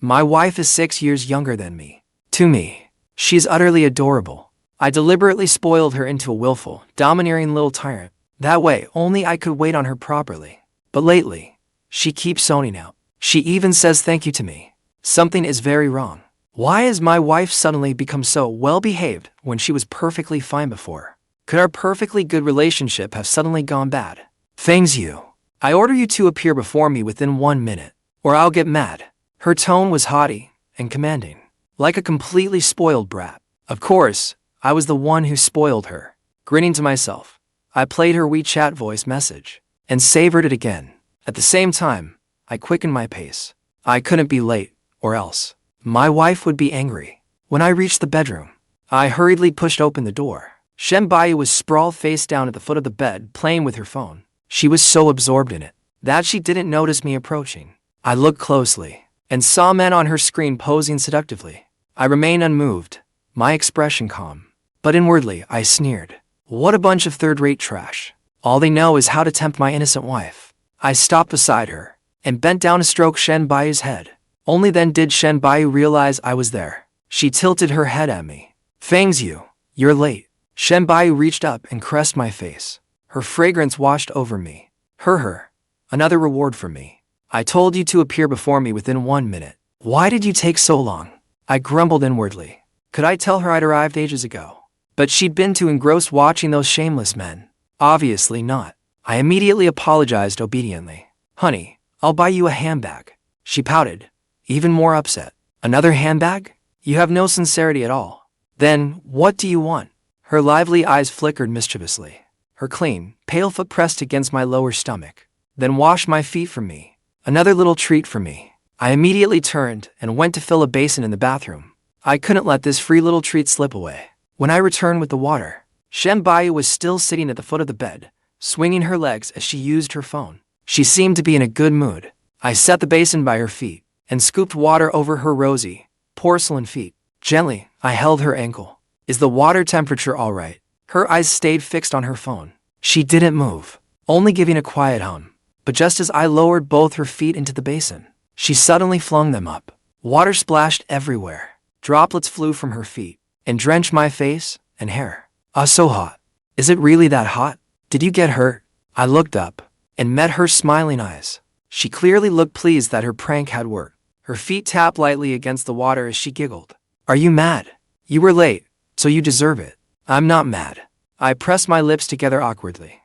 My wife is 6 years younger than me. To me, she is utterly adorable. I deliberately spoiled her into a willful, domineering little tyrant. That way, only I could wait on her properly. But lately, she keeps zoning out. She even says thank you to me. Something is very wrong. Why has my wife suddenly become so well-behaved when she was perfectly fine before? Could our perfectly good relationship have suddenly gone bad? Fang's you. I order you to appear before me within 1 minute, or I'll get mad. Her tone was haughty and commanding, like a completely spoiled brat. Of course, I was the one who spoiled her. Grinning to myself, I played her WeChat voice message and savored it again. At the same time, I quickened my pace. I couldn't be late, or else my wife would be angry. When I reached the bedroom, I hurriedly pushed open the door. Shen Buyu was sprawled face down at the foot of the bed, playing with her phone. She was so absorbed in it that she didn't notice me approaching. I looked closely and saw men on her screen posing seductively. I remained unmoved, my expression calm. But inwardly, I sneered. What a bunch of third-rate trash. All they know is how to tempt my innocent wife. I stopped beside her and bent down to stroke Shen Buyu's head. Only then did Shen Buyu realize I was there. She tilted her head at me. Fang's you. You're late. Shen Buyu reached up and caressed my face. Her fragrance washed over me. Her. Another reward for me. I told you to appear before me within 1 minute. Why did you take so long? I grumbled inwardly. Could I tell her I'd arrived ages ago? But she'd been too engrossed watching those shameless men. Obviously not. I immediately apologized obediently. Honey, I'll buy you a handbag. She pouted, even more upset. Another handbag? You have no sincerity at all. Then, what do you want? Her lively eyes flickered mischievously. Her clean, pale foot pressed against my lower stomach. Then washed my feet for me. Another little treat for me. I immediately turned and went to fill a basin in the bathroom. I couldn't let this free little treat slip away. When I returned with the water, Shen Buyu was still sitting at the foot of the bed, swinging her legs as she used her phone. She seemed to be in a good mood. I set the basin by her feet and scooped water over her rosy, porcelain feet. Gently, I held her ankle. Is the water temperature all right? Her eyes stayed fixed on her phone. She didn't move, only giving a quiet hum. But just as I lowered both her feet into the basin, she suddenly flung them up. Water splashed everywhere. Droplets flew from her feet and drenched my face and hair. So hot. Is it really that hot? Did you get hurt? I looked up and met her smiling eyes. She clearly looked pleased that her prank had worked. Her feet tapped lightly against the water as she giggled. Are you mad? You were late, so you deserve it. I'm not mad. I pressed my lips together awkwardly.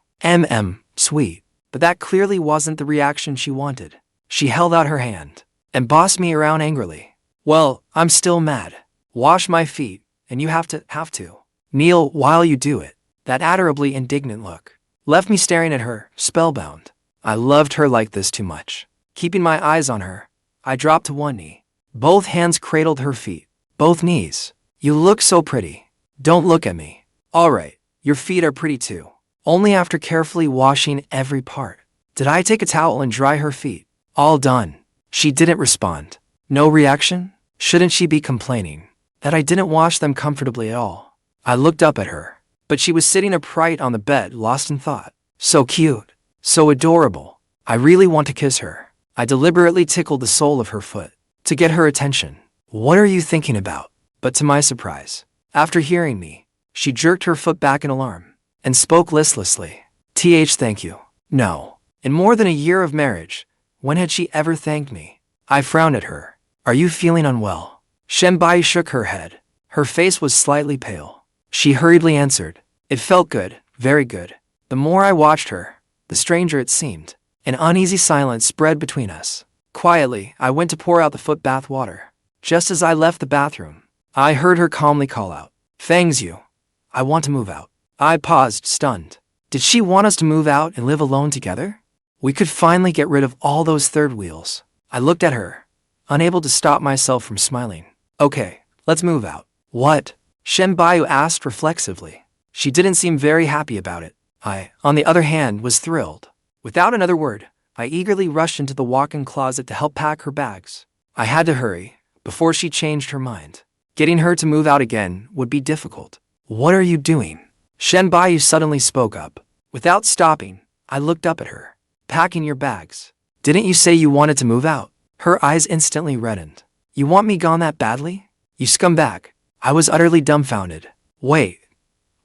Sweet. But that clearly wasn't the reaction she wanted. She held out her hand and bossed me around angrily. Well, I'm still mad. Wash my feet, and you have to. Kneel while you do it. That adorably indignant look left me staring at her, spellbound. I loved her like this too much. Keeping my eyes on her, I dropped to one knee. Both hands cradled her feet. Both knees. You look so pretty. Don't look at me. All right, your feet are pretty too. Only after carefully washing every part. Did I take a towel and dry her feet? All done. She didn't respond. No reaction? Shouldn't she be complaining that I didn't wash them comfortably at all? I looked up at her, but she was sitting upright on the bed, lost in thought. So cute. So adorable. I really want to kiss her. I deliberately tickled the sole of her foot to get her attention. What are you thinking about? But to my surprise, after hearing me, she jerked her foot back in alarm and spoke listlessly. Thank you. No. In more than a year of marriage, when had she ever thanked me? I frowned at her. Are you feeling unwell? Shen Buyu shook her head. Her face was slightly pale. She hurriedly answered. It felt good, very good. The more I watched her, the stranger it seemed. An uneasy silence spread between us. Quietly, I went to pour out the foot bath water. Just as I left the bathroom, I heard her calmly call out. Fang's you. I want to move out. I paused, stunned. Did she want us to move out and live alone together? We could finally get rid of all those third wheels. I looked at her, unable to stop myself from smiling. Okay, let's move out. What? Shen Buyu asked reflexively. She didn't seem very happy about it. I, on the other hand, was thrilled. Without another word, I eagerly rushed into the walk-in closet to help pack her bags. I had to hurry before she changed her mind. Getting her to move out again would be difficult. What are you doing? Shen Buyu suddenly spoke up. Without stopping, I looked up at her. Packing your bags. Didn't you say you wanted to move out? Her eyes instantly reddened. You want me gone that badly? You scumbag. I was utterly dumbfounded. Wait.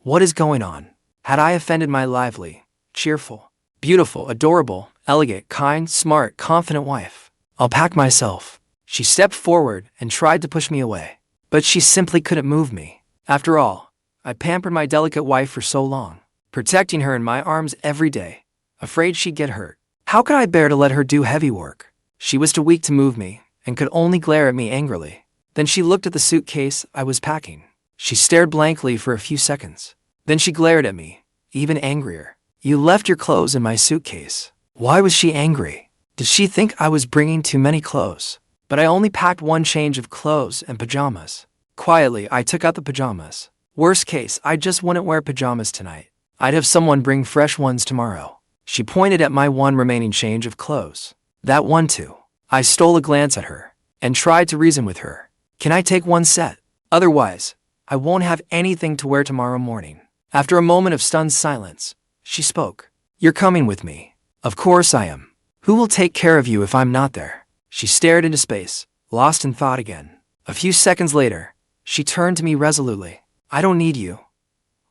What is going on? Had I offended my lively, cheerful, beautiful, adorable, elegant, kind, smart, confident wife? I'll pack myself. She stepped forward and tried to push me away. But she simply couldn't move me. After all, I pampered my delicate wife for so long, protecting her in my arms every day, afraid she'd get hurt. How could I bear to let her do heavy work? She was too weak to move me and could only glare at me angrily. Then she looked at the suitcase I was packing. She stared blankly for a few seconds. Then she glared at me, even angrier. You left your clothes in my suitcase. Why was she angry? Did she think I was bringing too many clothes? But I only packed one change of clothes and pajamas. Quietly, I took out the pajamas. Worst case, I just wouldn't wear pajamas tonight. I'd have someone bring fresh ones tomorrow. She pointed at my one remaining change of clothes. That one too. I stole a glance at her and tried to reason with her. Can I take one set? Otherwise, I won't have anything to wear tomorrow morning. After a moment of stunned silence, she spoke. You're coming with me. Of course I am. Who will take care of you if I'm not there? She stared into space, lost in thought again. A few seconds later, she turned to me resolutely. I don't need you.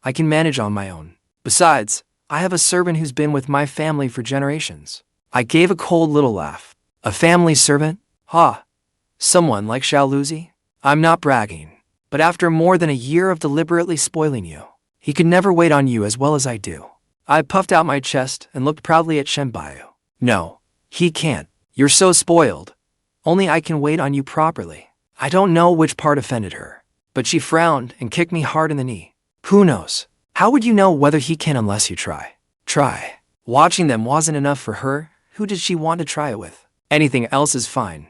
I can manage on my own. Besides, I have a servant who's been with my family for generations. I gave a cold little laugh. A family servant? Ha! Someone like Shaoluzi? I'm not bragging, but after more than a year of deliberately spoiling you, he could never wait on you as well as I do. I puffed out my chest and looked proudly at Shen Buyu. No, he can't. You're so spoiled. Only I can wait on you properly. I don't know which part offended her, but she frowned and kicked me hard in the knee. Who knows? How would you know whether he can unless you try? Try. Watching them wasn't enough for her. Who did she want to try it with? Anything else is fine,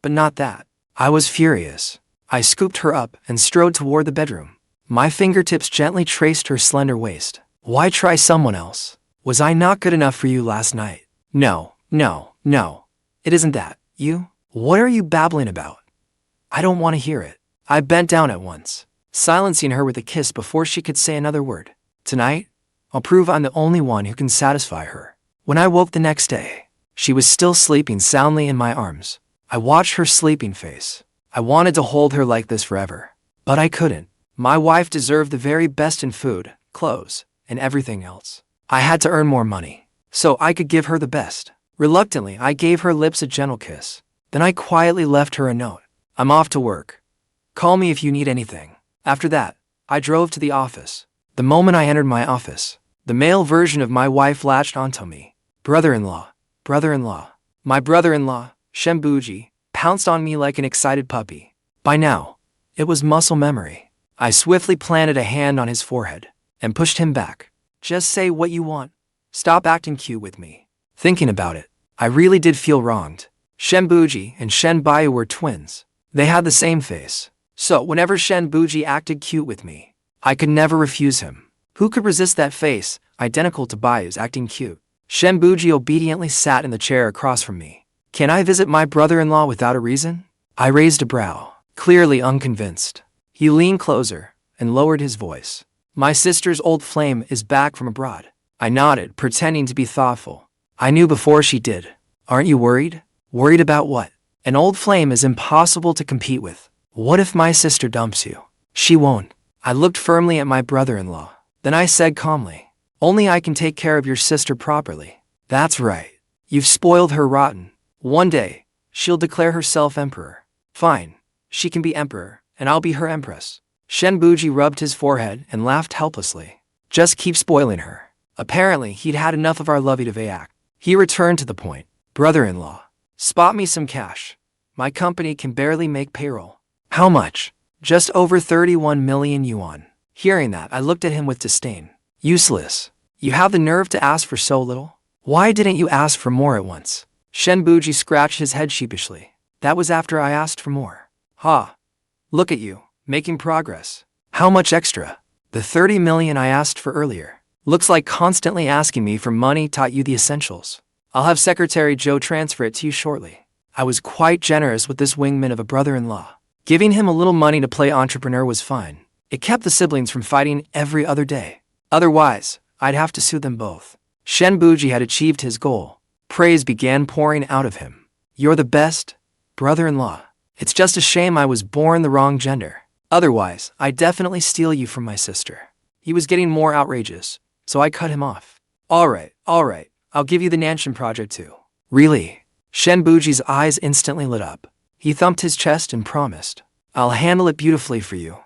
but not that. I was furious. I scooped her up and strode toward the bedroom. My fingertips gently traced her slender waist. Why try someone else? Was I not good enough for you last night? No, no, no. It isn't that. You? What are you babbling about? I don't want to hear it. I bent down at once, silencing her with a kiss before she could say another word. Tonight, I'll prove I'm the only one who can satisfy her. When I woke the next day, she was still sleeping soundly in my arms. I watched her sleeping face. I wanted to hold her like this forever, but I couldn't. My wife deserved the very best in food, clothes, and everything else. I had to earn more money, so I could give her the best. Reluctantly, I gave her lips a gentle kiss. Then I quietly left her a note. I'm off to work. Call me if you need anything. After that, I drove to the office. The moment I entered my office, the male version of my wife latched onto me. Brother-in-law, brother-in-law. My brother-in-law, Shen Buji, pounced on me like an excited puppy. By now, it was muscle memory. I swiftly planted a hand on his forehead and pushed him back. Just say what you want. Stop acting cute with me. Thinking about it, I really did feel wronged. Shen Buji and Shen Buyu were twins. They had the same face. So whenever Shen Buji acted cute with me, I could never refuse him. Who could resist that face, identical to Buyu's acting cute? Shen Buji obediently sat in the chair across from me. Can I visit my brother-in-law without a reason? I raised a brow, clearly unconvinced. He leaned closer and lowered his voice. My sister's old flame is back from abroad. I nodded, pretending to be thoughtful. I knew before she did. Aren't you worried? Worried about what? An old flame is impossible to compete with. What if my sister dumps you? She won't. I looked firmly at my brother-in-law. Then I said calmly, only I can take care of your sister properly. That's right. You've spoiled her rotten. One day, she'll declare herself emperor. Fine. She can be emperor, and I'll be her empress. Shen Buji rubbed his forehead and laughed helplessly. Just keep spoiling her. Apparently, he'd had enough of our lovey-dovey act. He returned to the point. Brother-in-law, spot me some cash. My company can barely make payroll. How much? Just over 31 million yuan. Hearing that, I looked at him with disdain. Useless. You have the nerve to ask for so little? Why didn't you ask for more at once? Shen Buji scratched his head sheepishly. That was after I asked for more. Ha! Look at you, making progress. How much extra? The 30 million I asked for earlier. Looks like constantly asking me for money taught you the essentials. I'll have Secretary Joe transfer it to you shortly. I was quite generous with this wingman of a brother-in-law. Giving him a little money to play entrepreneur was fine. It kept the siblings from fighting every other day. Otherwise, I'd have to sue them both. Shen Buji had achieved his goal. Praise began pouring out of him. You're the best, brother-in-law. It's just a shame I was born the wrong gender. Otherwise, I'd definitely steal you from my sister. He was getting more outrageous, so I cut him off. Alright, I'll give you the Nanshan project too. Really? Shen Buji's eyes instantly lit up. He thumped his chest and promised, I'll handle it beautifully for you.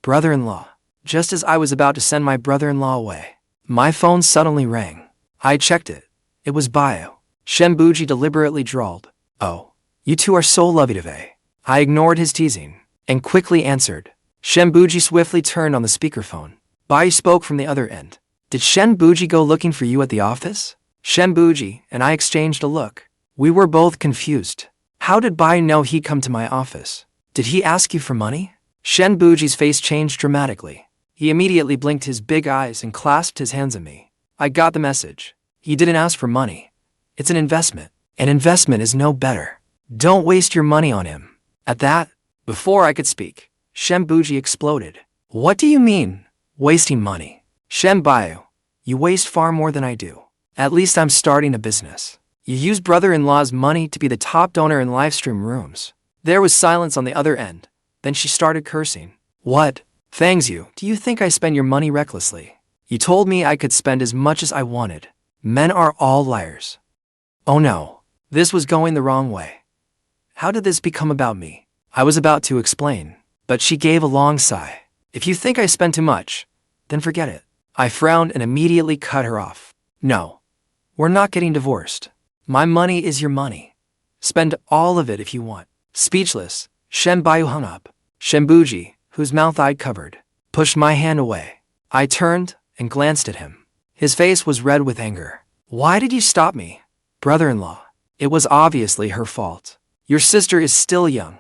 Brother-in-law. Just as I was about to send my brother-in-law away, my phone suddenly rang. I checked it. It was Buyu. Shen Buji deliberately drawled, Oh, you two are so lovey-dovey. I ignored his teasing and quickly answered. Shen Buji swiftly turned on the speakerphone. Buyu spoke from the other end. Did Shen Buji go looking for you at the office? Shen Buji and I exchanged a look. We were both confused. How did Buyu know he'd come to my office? Did he ask you for money? Shen Buji's face changed dramatically. He immediately blinked his big eyes and clasped his hands at me. I got the message. He didn't ask for money. It's an investment. An investment is no better. Don't waste your money on him. At that, before I could speak, Shen Buji exploded. What do you mean, wasting money? Shen Buyu, you waste far more than I do. At least I'm starting a business. You use brother-in-law's money to be the top donor in livestream rooms. There was silence on the other end. Then she started cursing. What? Fangs you, do you think I spend your money recklessly? You told me I could spend as much as I wanted. Men are all liars. Oh no, this was going the wrong way. How did this become about me? I was about to explain, but she gave a long sigh. If you think I spend too much, then forget it. I frowned and immediately cut her off. No, we're not getting divorced. My money is your money. Spend all of it if you want. Speechless, Shen Buyu hung up. Shen Buji, whose mouth I'd covered, pushed my hand away. I turned and glanced at him. His face was red with anger. Why did you stop me? Brother-in-law, it was obviously her fault. Your sister is still young.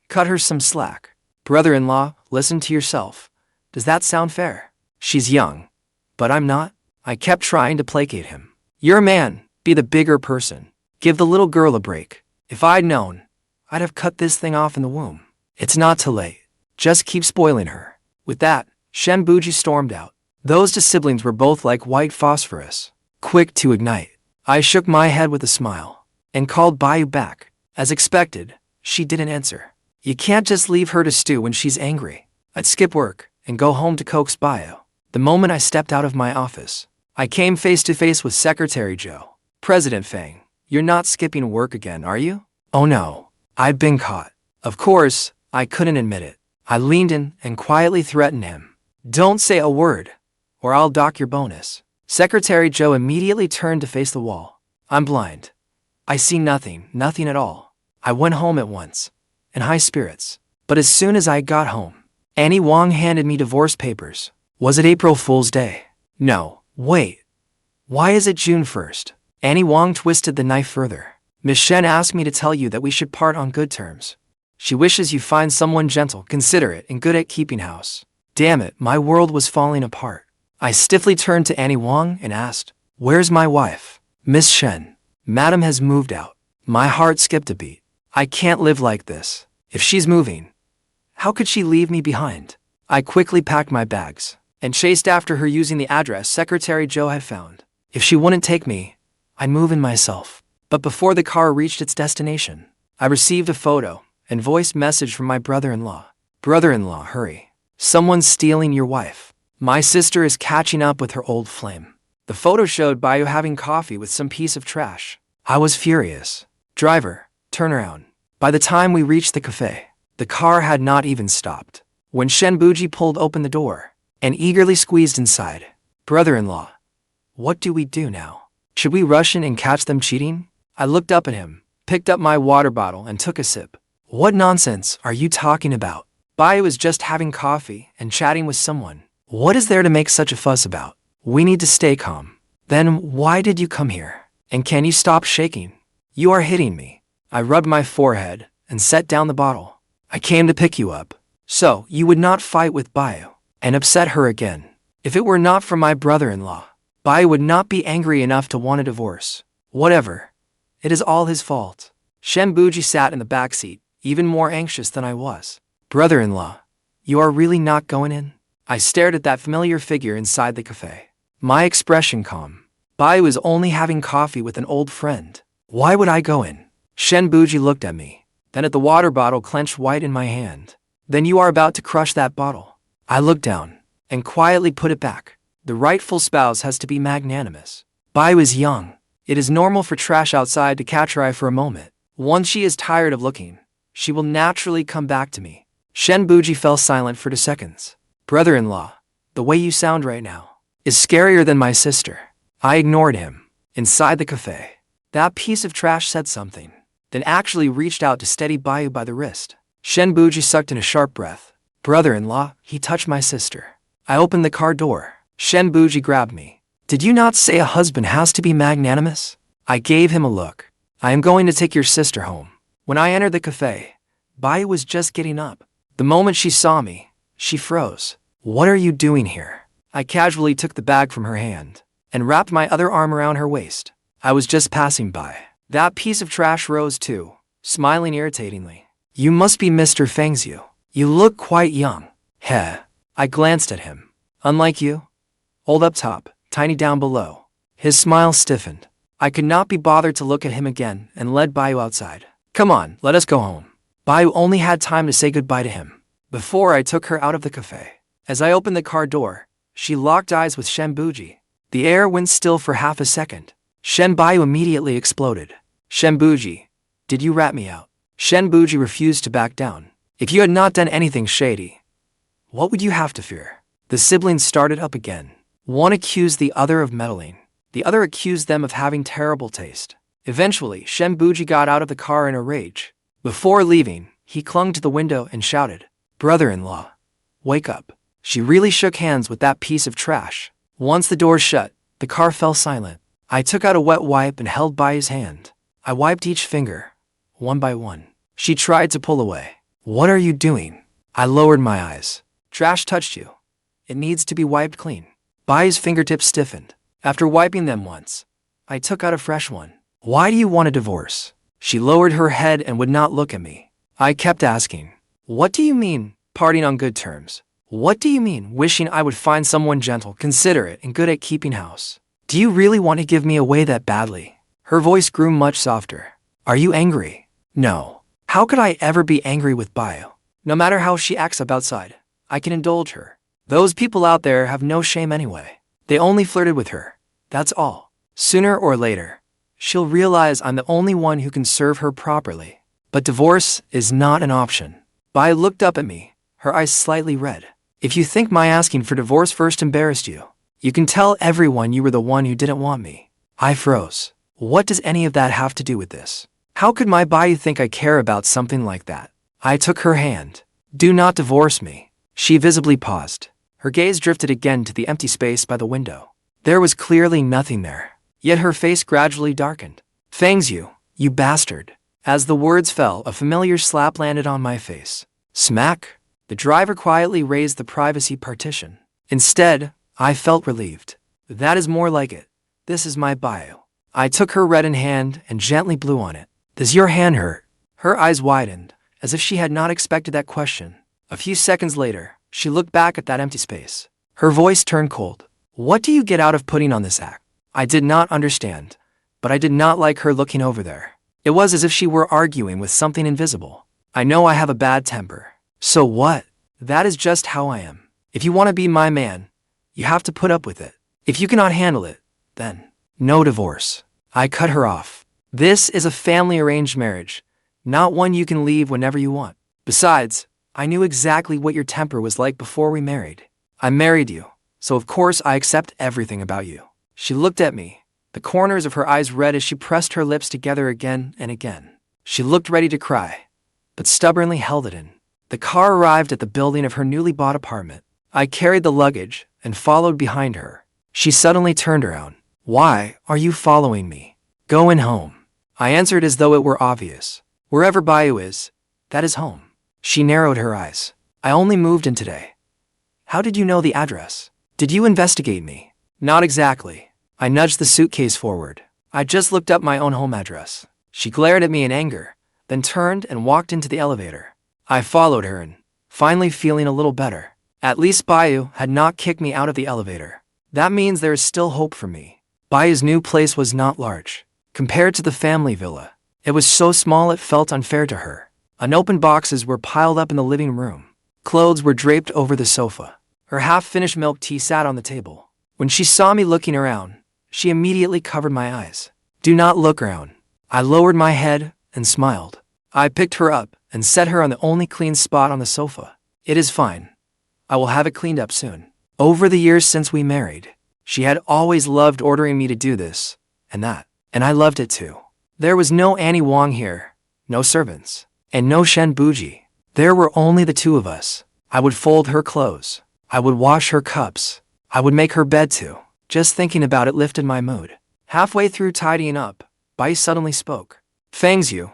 Cut her some slack. Brother-in-law, listen to yourself. Does that sound fair? She's young, but I'm not. I kept trying to placate him. You're a man, be the bigger person. Give the little girl a break. If I'd known, I'd have cut this thing off in the womb. It's not too late. Just keep spoiling her. With that, Shen Buji stormed out. Those two siblings were both like white phosphorus, quick to ignite. I shook my head with a smile and called Buyu back. As expected, she didn't answer. You can't just leave her to stew when she's angry. I'd skip work and go home to coax Buyu. The moment I stepped out of my office, I came face to face with Secretary Joe. President Fang, you're not skipping work again, are you? Oh no, I've been caught. Of course, I couldn't admit it. I leaned in and quietly threatened him. Don't say a word, or I'll dock your bonus. Secretary Joe immediately turned to face the wall. I'm blind. I see nothing at all. I went home at once, in high spirits. But as soon as I got home, Annie Wang handed me divorce papers. Was it April Fool's Day? No, wait. Why is it June 1st? Annie Wang twisted the knife further. Miss Shen asked me to tell you that we should part on good terms. She wishes you find someone gentle, considerate, and good at keeping house. Damn it, my world was falling apart. I stiffly turned to Annie Wang and asked, Where's my wife? Miss Shen. Madam has moved out. My heart skipped a beat. I can't live like this. If she's moving, how could she leave me behind? I quickly packed my bags and chased after her using the address Secretary Joe had found. If she wouldn't take me, I'd move in myself. But before the car reached its destination, I received a photo and voice message from my brother-in-law. Brother-in-law, hurry. Someone's stealing your wife. My sister is catching up with her old flame. The photo showed Buyu having coffee with some piece of trash. I was furious. Driver, turn around. By the time we reached the cafe, the car had not even stopped. When Shen Buji pulled open the door and eagerly squeezed inside, Brother-in-law, what do we do now? Should we rush in and catch them cheating? I looked up at him, picked up my water bottle and took a sip. What nonsense are you talking about? Buyu was just having coffee and chatting with someone. What is there to make such a fuss about? We need to stay calm. Then why did you come here? And can you stop shaking? You are hitting me. I rubbed my forehead and set down the bottle. I came to pick you up. So you would not fight with Buyu and upset her again. If it were not for my brother-in-law, Buyu would not be angry enough to want a divorce. Whatever. It is all his fault. Shen Buji sat in the back seat, even more anxious than I was. Brother-in-law, you are really not going in? I stared at that familiar figure inside the cafe. My expression calm. Buyu is only having coffee with an old friend. Why would I go in? Shen Buji looked at me. then at the water bottle clenched white in my hand. Then you are about to crush that bottle. I looked down and quietly put it back. The rightful spouse has to be magnanimous. Buyu is young. It is normal for trash outside to catch her eye for a moment. Once she is tired of looking, she will naturally come back to me. Shen Buji fell silent for 2 seconds. Brother-in-law, the way you sound right now is scarier than my sister. I ignored him. Inside the cafe, that piece of trash said something, then actually reached out to steady Buyu by the wrist. Shen Buji sucked in a sharp breath. Brother-in-law, he touched my sister. I opened the car door. Shen Buji grabbed me. Did you not say a husband has to be magnanimous? I gave him a look. I am going to take your sister home. When I entered the cafe, Buyu was just getting up. The moment she saw me, she froze. What are you doing here? I casually took the bag from her hand and wrapped my other arm around her waist. I was just passing by. That piece of trash rose too, smiling irritatingly. You must be Mr. Fang's you. You look quite young. Heh. I glanced at him. Unlike you. Old up top, tiny down below. His smile stiffened. I could not be bothered to look at him again and led Buyu outside. Come on, let us go home. Buyu only had time to say goodbye to him before I took her out of the cafe. As I opened the car door, she locked eyes with Shen Buji. The air went still for half a second. Shen Buyu immediately exploded. Shen Buji, did you rat me out? Shen Buji refused to back down. If you had not done anything shady, what would you have to fear? The siblings started up again. One accused the other of meddling. The other accused them of having terrible taste. Eventually, Shen Buji got out of the car in a rage. Before leaving, he clung to the window and shouted, Brother-in-law, wake up. She really shook hands with that piece of trash. Once the door shut, the car fell silent. I took out a wet wipe and held Buyu's hand. I wiped each finger, one by one. She tried to pull away. What are you doing? I lowered my eyes. Trash touched you. It needs to be wiped clean. Buyu's fingertips stiffened. After wiping them once, I took out a fresh one. Why do you want a divorce? She lowered her head and would not look at me. I kept asking, what do you mean, parting on good terms? What do you mean, wishing I would find someone gentle, considerate, and good at keeping house? Do you really want to give me away that badly? Her voice grew much softer. Are you angry? No. How could I ever be angry with Buyu? No matter how she acts up outside, I can indulge her. Those people out there have no shame anyway. They only flirted with her. That's all. Sooner or later, she'll realize I'm the only one who can serve her properly. But divorce is not an option. Buyu looked up at me, her eyes slightly red. If you think my asking for divorce first embarrassed you, you can tell everyone you were the one who didn't want me. I froze. What does any of that have to do with this? How could my Buyu think I care about something like that? I took her hand. Do not divorce me. She visibly paused. Her gaze drifted again to the empty space by the window. There was clearly nothing there. Yet her face gradually darkened. Fangs you bastard. As the words fell, a familiar slap landed on my face. Smack. The driver quietly raised the privacy partition. Instead, I felt relieved. That is more like it. This is my Buyu. I took her reddened hand and gently blew on it. Does your hand hurt? Her eyes widened, as if she had not expected that question. A few seconds later, she looked back at that empty space. Her voice turned cold. What do you get out of putting on this act? I did not understand, but I did not like her looking over there. It was as if she were arguing with something invisible. I know I have a bad temper. So what? That is just how I am. If you want to be my man, you have to put up with it. If you cannot handle it, then no divorce. I cut her off. This is a family arranged marriage, not one you can leave whenever you want. Besides, I knew exactly what your temper was like before we married. I married you, so of course I accept everything about you. She looked at me, the corners of her eyes red as she pressed her lips together again and again. She looked ready to cry, but stubbornly held it in. The car arrived at the building of her newly bought apartment. I carried the luggage and followed behind her. She suddenly turned around. Why are you following me? Going home. I answered as though it were obvious. Wherever Buyu is, that is home. She narrowed her eyes. I only moved in today. How did you know the address? Did you investigate me? Not exactly. I nudged the suitcase forward. I just looked up my own home address. She glared at me in anger, then turned and walked into the elevator. I followed her and, finally feeling a little better. At least Buyu had not kicked me out of the elevator. That means there is still hope for me. Buyu's new place was not large. Compared to the family villa, it was so small it felt unfair to her. Unopened boxes were piled up in the living room. Clothes were draped over the sofa. Her half-finished milk tea sat on the table. When she saw me looking around, she immediately covered my eyes. Do not look around. I lowered my head and smiled. I picked her up and set her on the only clean spot on the sofa. It is fine. I will have it cleaned up soon. Over the years since we married, she had always loved ordering me to do this and that, and I loved it too. There was no Annie Wang here, no servants, and no Shen Buji. There were only the two of us. I would fold her clothes. I would wash her cups. I would make her bed too. Just thinking about it lifted my mood. Halfway through tidying up, Buyu suddenly spoke. Fangs you,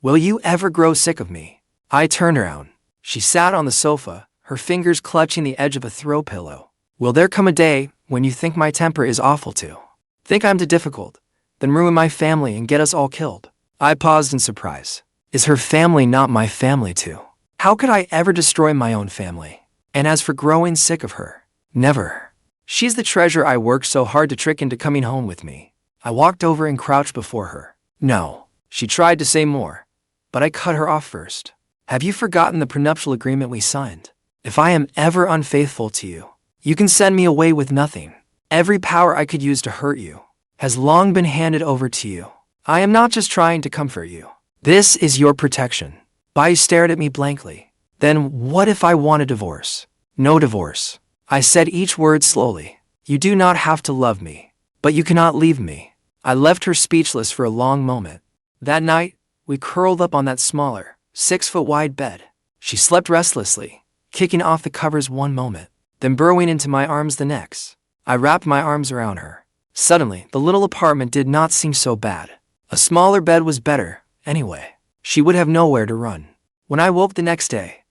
will you ever grow sick of me? I turned around. She sat on the sofa, her fingers clutching the edge of a throw pillow. Will there come a day when you think my temper is awful too? Think I'm too difficult, then ruin my family and get us all killed? I paused in surprise. Is her family not my family too? How could I ever destroy my own family? And as for growing sick of her, never. She's the treasure I worked so hard to trick into coming home with me. I walked over and crouched before her. No, she tried to say more, but I cut her off first. Have you forgotten the prenuptial agreement we signed? If I am ever unfaithful to you, you can send me away with nothing. Every power I could use to hurt you has long been handed over to you. I am not just trying to comfort you. This is your protection. Buyu stared at me blankly. Then what if I want a divorce? No divorce. I said each word slowly. You do not have to love me, but you cannot leave me. I left her speechless for a long moment. That night, we curled up on that smaller, 6-foot-wide bed. She slept restlessly, kicking off the covers one moment, then burrowing into my arms the next. I wrapped my arms around her. Suddenly, the little apartment did not seem so bad. A smaller bed was better, anyway. She would have nowhere to run. When I woke the next day,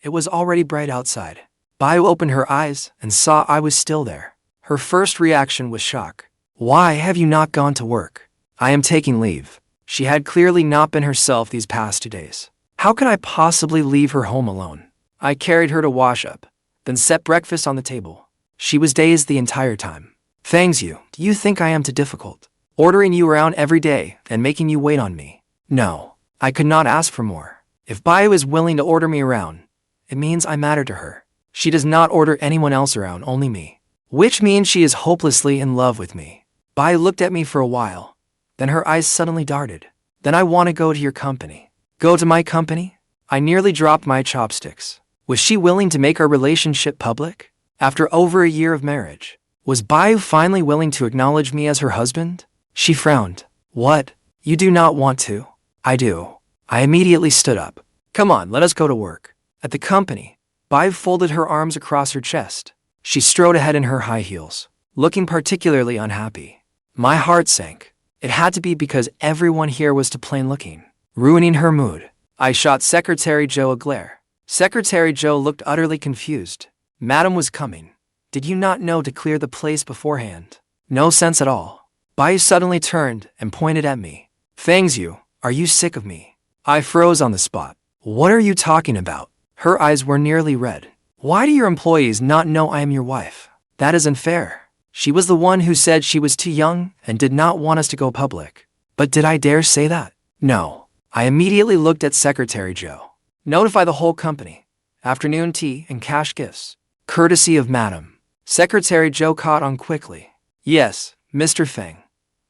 it was already bright outside. Buyu opened her eyes and saw I was still there. Her first reaction was shock. Why have you not gone to work? I am taking leave. She had clearly not been herself these past 2 days. How could I possibly leave her home alone? I carried her to wash up, then set breakfast on the table. She was dazed the entire time. Fangs you, do you think I am too difficult? Ordering you around every day and making you wait on me? No, I could not ask for more. If Buyu is willing to order me around, it means I matter to her. She does not order anyone else around, only me. Which means she is hopelessly in love with me. Buyu looked at me for a while. Then her eyes suddenly darted. Then I want to go to your company. Go to my company? I nearly dropped my chopsticks. Was she willing to make our relationship public? After over a year of marriage, was Buyu finally willing to acknowledge me as her husband? She frowned. What? You do not want to? I do. I immediately stood up. Come on, let us go to work. At the company, Buyu folded her arms across her chest. She strode ahead in her high heels, looking particularly unhappy. My heart sank. It had to be because everyone here was too plain looking, ruining her mood. I shot Secretary Joe a glare. Secretary Joe looked utterly confused. Madam was coming. Did you not know to clear the place beforehand? No sense at all. Buyu suddenly turned and pointed at me. Fangs you, are you sick of me? I froze on the spot. What are you talking about? Her eyes were nearly red. Why do your employees not know I am your wife? That is unfair. She was the one who said she was too young and did not want us to go public. But did I dare say that? No. I immediately looked at Secretary Joe. Notify the whole company. Afternoon tea and cash gifts. Courtesy of Madam. Secretary Joe caught on quickly. Yes, Mr. Fang.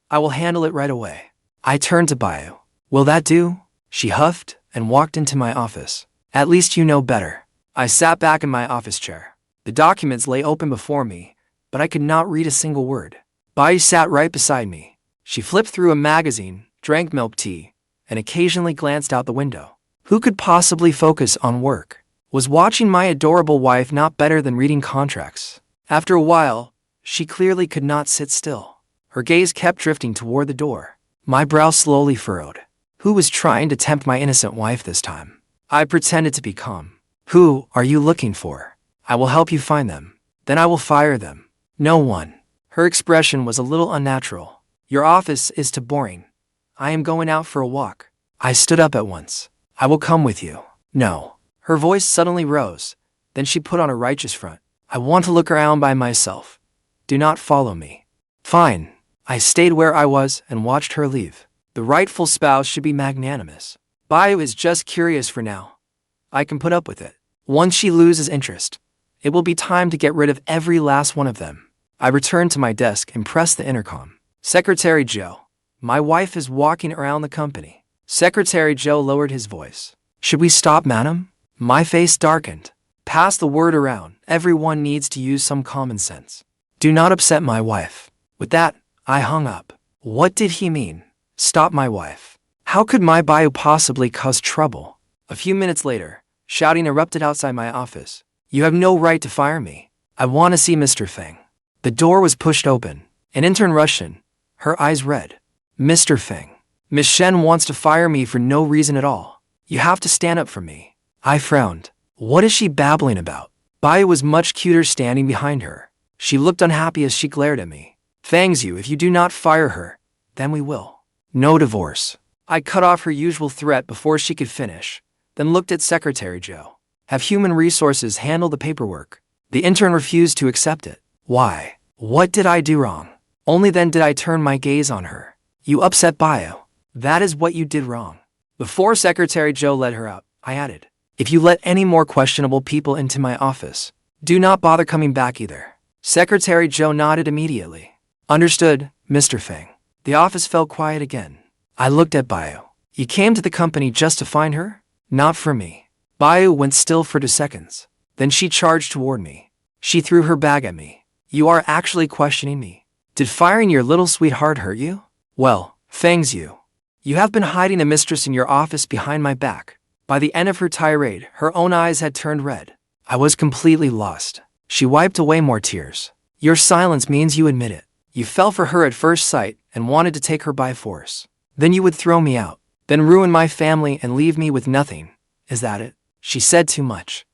I will handle it right away. I turned to Buyu. Will that do? She huffed and walked into my office. At least you know better. I sat back in my office chair. The documents lay open before me, but I could not read a single word. Buyu sat right beside me. She flipped through a magazine, drank milk tea, and occasionally glanced out the window. Who could possibly focus on work? Was watching my adorable wife not better than reading contracts? After a while, she clearly could not sit still. Her gaze kept drifting toward the door. My brow slowly furrowed. Who was trying to tempt my innocent wife this time? I pretended to be calm. Who are you looking for? I will help you find them. Then I will fire them. No one. Her expression was a little unnatural. Your office is too boring. I am going out for a walk. I stood up at once. I will come with you. No. Her voice suddenly rose. Then she put on a righteous front. I want to look around by myself. Do not follow me. Fine. I stayed where I was and watched her leave. The rightful spouse should be magnanimous. Buyu is just curious for now. I can put up with it. Once she loses interest, it will be time to get rid of every last one of them. I returned to my desk and pressed the intercom. Secretary Joe. My wife is walking around the company. Secretary Joe lowered his voice. Should we stop, madam? My face darkened. Pass the word around. Everyone needs to use some common sense. Do not upset my wife. With that, I hung up. What did he mean? Stop my wife. How could my Buyu possibly cause trouble? A few minutes later, shouting erupted outside my office. You have no right to fire me. I want to see Mr. Fang. The door was pushed open. An intern rushed in, her eyes red. Mr. Fang. Miss Shen wants to fire me for no reason at all. You have to stand up for me. I frowned. What is she babbling about? Buyu was much cuter standing behind her. She looked unhappy as she glared at me. Fangs you, if you do not fire her, then we will. No divorce. I cut off her usual threat before she could finish, then looked at Secretary Joe. Have human resources handle the paperwork. The intern refused to accept it. Why? What did I do wrong? Only then did I turn my gaze on her. You upset Buyu. That is what you did wrong. Before Secretary Joe let her out, I added, if you let any more questionable people into my office, do not bother coming back either. Secretary Joe nodded immediately. Understood, Mr. Fang. The office fell quiet again. I looked at Buyu. You came to the company just to find her? Not for me. Buyu went still for 2 seconds. Then she charged toward me. She threw her bag at me. You are actually questioning me. Did firing your little sweetheart hurt you? Well, Fangs you. You have been hiding a mistress in your office behind my back. By the end of her tirade, her own eyes had turned red. I was completely lost. She wiped away more tears. Your silence means you admit it. You fell for her at first sight and wanted to take her by force. Then you would throw me out, then ruin my family and leave me with nothing. Is that it? She said too much.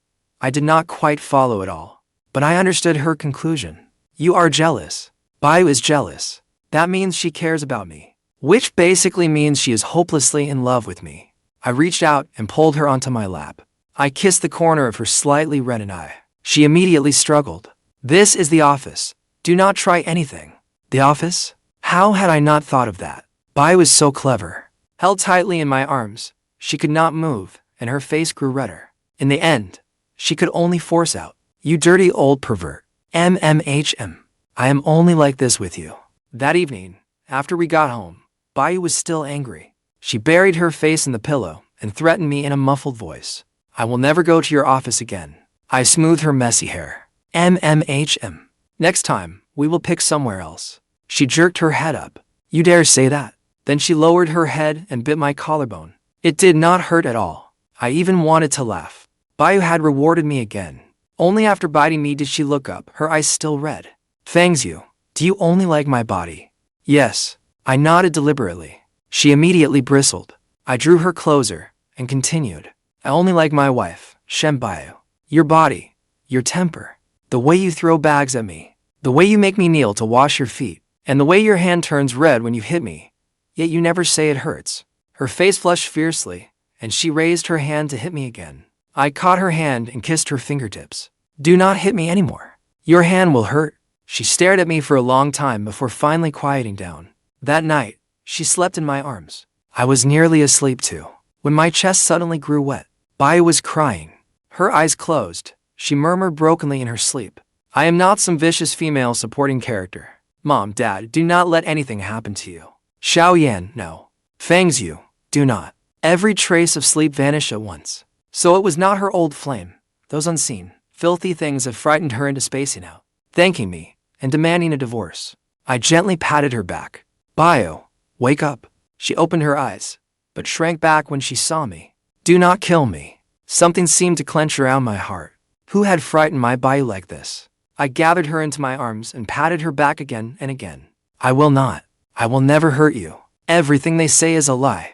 I did not quite follow it all, but I understood her conclusion. You are jealous. Buyu is jealous. That means she cares about me, which basically means she is hopelessly in love with me. I reached out and pulled her onto my lap. I kissed the corner of her slightly reddened eye. She immediately struggled. This is the office. Do not try anything. The office? How had I not thought of that? Buyu was so clever. Held tightly in my arms, she could not move, and her face grew redder. In the end, she could only force out, you dirty old pervert. MMHM. I am only like this with you. That evening, after we got home, Buyu was still angry. She buried her face in the pillow and threatened me in a muffled voice. I will never go to your office again. I smoothed her messy hair. MMHM. Next time, we will pick somewhere else. She jerked her head up. You dare say that? Then she lowered her head and bit my collarbone. It did not hurt at all. I even wanted to laugh. Buyu had rewarded me again. Only after biting me did she look up, her eyes still red. Fangs you, do you only like my body? Yes. I nodded deliberately. She immediately bristled. I drew her closer and continued. I only like my wife, Shen Buyu. Your body, your temper, the way you throw bags at me, the way you make me kneel to wash your feet, and the way your hand turns red when you hit me. Yet you never say it hurts. Her face flushed fiercely, and she raised her hand to hit me again. I caught her hand and kissed her fingertips. Do not hit me anymore. Your hand will hurt. She stared at me for a long time before finally quieting down. That night, she slept in my arms. I was nearly asleep too, when my chest suddenly grew wet. Buyu was crying. Her eyes closed. She murmured brokenly in her sleep. I am not some vicious female supporting character. Mom, Dad, do not let anything happen to you. Xiao Yan, no. Fangs you, do not. Every trace of sleep vanished at once. So it was not her old flame. Those unseen, filthy things have frightened her into spacing out, thanking me, and demanding a divorce. I gently patted her back. Buyu, wake up. She opened her eyes, but shrank back when she saw me. Do not kill me. Something seemed to clench around my heart. Who had frightened my Buyu like this? I gathered her into my arms and patted her back again and again. I will not. I will never hurt you. Everything they say is a lie.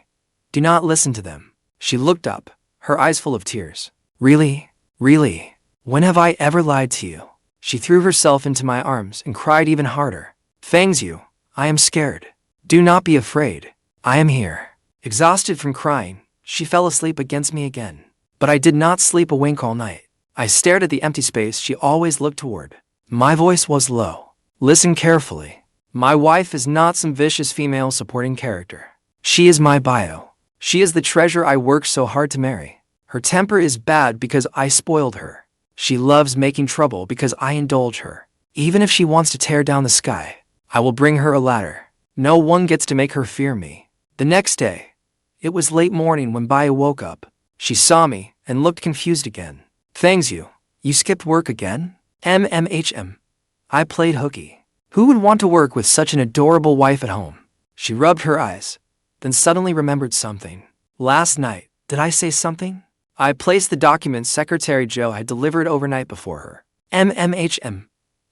Do not listen to them. She looked up, her eyes full of tears. Really? Really? When have I ever lied to you? She threw herself into my arms and cried even harder. Fangs you, I am scared. Do not be afraid. I am here. Exhausted from crying, she fell asleep against me again. But I did not sleep a wink all night. I stared at the empty space she always looked toward. My voice was low. Listen carefully. My wife is not some vicious female supporting character. She is my Buyu. She is the treasure I worked so hard to marry. Her temper is bad because I spoiled her. She loves making trouble because I indulge her. Even if she wants to tear down the sky, I will bring her a ladder. No one gets to make her fear me. The next day, it was late morning when Buyu woke up. She saw me and looked confused again. Thanks you. You skipped work again? I played hooky. Who would want to work with such an adorable wife at home? She rubbed her eyes, then suddenly remembered something. Last night, did I say something? I placed the documents Secretary Joe had delivered overnight before her.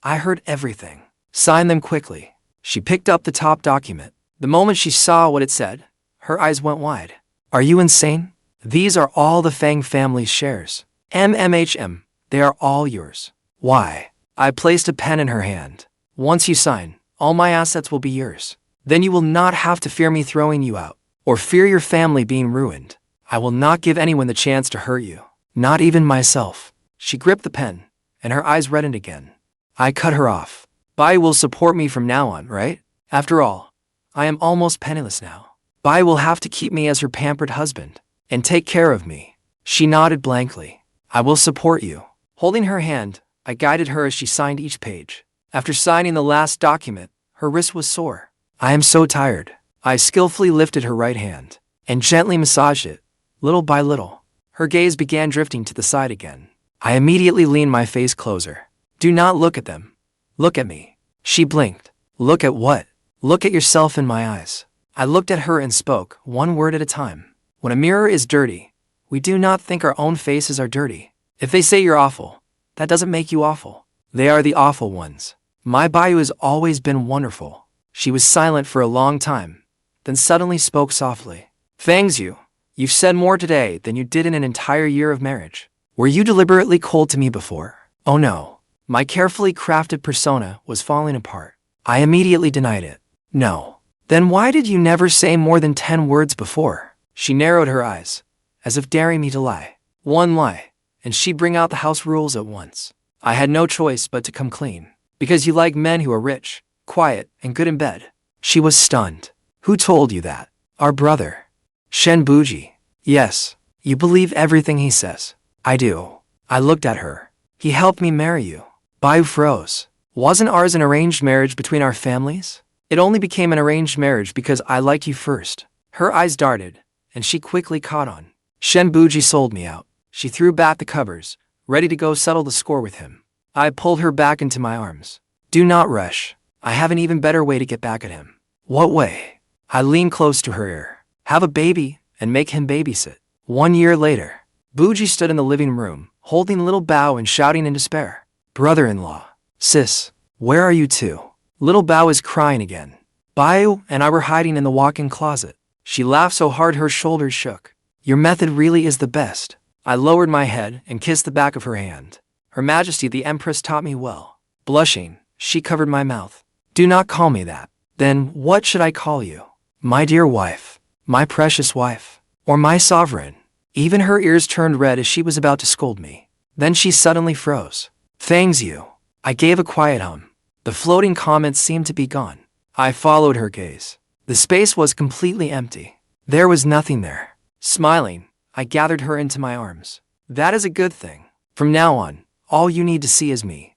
I heard everything. Sign them quickly. She picked up the top document. The moment she saw what it said, her eyes went wide. Are you insane? These are all the Fang family's shares. They are all yours. Why? I placed a pen in her hand. Once you sign, all my assets will be yours. Then you will not have to fear me throwing you out, or fear your family being ruined. I will not give anyone the chance to hurt you, not even myself. She gripped the pen, and her eyes reddened again. I cut her off. Buyu will support me from now on, right? After all, I am almost penniless now. Buyu will have to keep me as her pampered husband, and take care of me. She nodded blankly. I will support you. Holding her hand, I guided her as she signed each page. After signing the last document, her wrist was sore. I am so tired. I skillfully lifted her right hand, and gently massaged it, little by little. Her gaze began drifting to the side again. I immediately leaned my face closer. Do not look at them. Look at me. She blinked. Look at what? Look at yourself in my eyes. I looked at her and spoke, one word at a time. When a mirror is dirty, we do not think our own faces are dirty. If they say you're awful, that doesn't make you awful. They are the awful ones. My Buyu has always been wonderful. She was silent for a long time, then suddenly spoke softly. Thanks you. You've said more today than you did in an entire year of marriage. Were you deliberately cold to me before? Oh no. My carefully crafted persona was falling apart. I immediately denied it. No. Then why did you never say more than 10 words before? She narrowed her eyes, as if daring me to lie. One lie, and she'd bring out the house rules at once. I had no choice but to come clean. Because you like men who are rich, quiet, and good in bed. She was stunned. Who told you that? Our brother. Shen Buji. Yes. You believe everything he says. I do. I looked at her. He helped me marry you. Buyu froze. Wasn't ours an arranged marriage between our families? It only became an arranged marriage because I liked you first. Her eyes darted, and she quickly caught on. Shen Buji sold me out. She threw back the covers, ready to go settle the score with him. I pulled her back into my arms. Do not rush. I have an even better way to get back at him. What way? I leaned close to her ear. Have a baby and make him babysit. 1 year later, Buji stood in the living room, holding little Bao and shouting in despair. Brother-in-law. Sis, where are you two? Little Bao is crying again. Buyu and I were hiding in the walk-in closet. She laughed so hard her shoulders shook. Your method really is the best. I lowered my head and kissed the back of her hand. Her Majesty the Empress taught me well. Blushing, she covered my mouth. Do not call me that. Then what should I call you? My dear wife, my precious wife, or my sovereign? Even her ears turned red as she was about to scold me. Then she suddenly froze. Thanks you. I gave a quiet hum. The floating comments seemed to be gone. I followed her gaze. The space was completely empty. There was nothing there. Smiling, I gathered her into my arms. That is a good thing. From now on, all you need to see is me.